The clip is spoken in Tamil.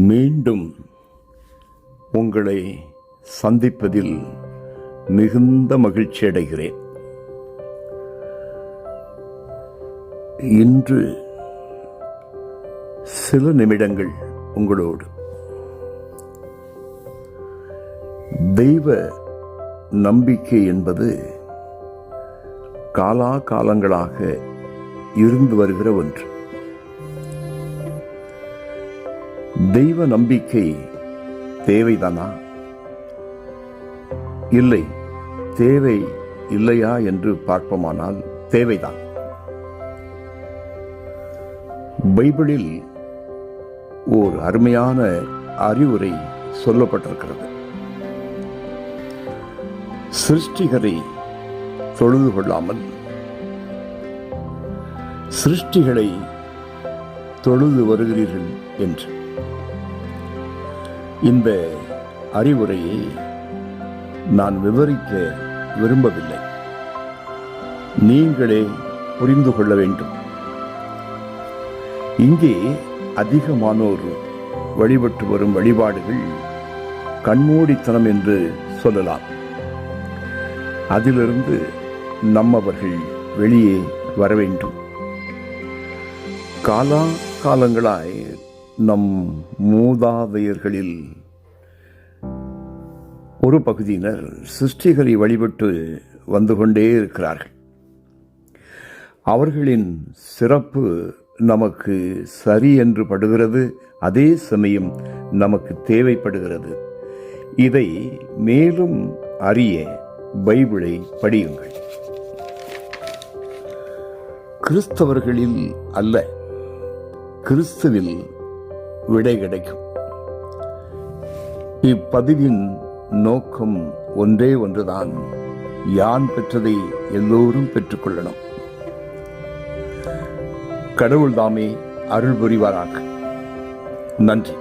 மீண்டும் உங்களை சந்திப்பதில் மிகுந்த மகிழ்ச்சி அடைகிறேன். இன்று சில நிமிடங்கள் உங்களோடு தெய்வ நம்பிக்கை என்பது காலாகாலங்களாக இருந்து வருகிற ஒன்று. தெய்வ நம்பிக்கை தேவைதானா? இல்லை, தேவை இல்லையா என்று பார்ப்போமானால் தேவைதான். பைபிளில் ஓர் அருமையான அறிவுரை சொல்லப்பட்டிருக்கிறது. சிருஷ்டிகரை தொழுது கொள்ளாமல் சிருஷ்டிகளை தொழுது வருகிறீர்கள் என்று. இந்த அறிவுரையை நான் விவரிக்க விரும்பவில்லை, நீங்களே புரிந்து கொள்ள வேண்டும். இங்கே அதிகமானோர் வழிபட்டு வரும் வழிபாடுகள் கண்மூடித்தனம் என்று சொல்லலாம். அதிலிருந்து நம்மவர்கள் வெளியே வர வேண்டும். காலாகாலங்களாய் நம் மூதாதையர்களில் ஒரு பகுதியினர் சிருஷ்டிகரை வழிபட்டு வந்து கொண்டே இருக்கிறார்கள். அவர்களின் சிறப்பு நமக்கு சரி என்று படுகிறது, அதே சமயம் நமக்கு தேவைப்படுகிறது. இதை மேலும் அறிய பைபிளை படியுங்கள். கிறிஸ்தவர்களில் அல்ல, கிறிஸ்துவில் விடை கிடைக்கும். இப்பதிவின் நோக்கம் ஒன்றே ஒன்றுதான், யான் பெற்றதை எல்லோரும் பெற்றுக்கொள்ளணும். கடவுள் தாமே அருள் புரிவாராக. நன்றி.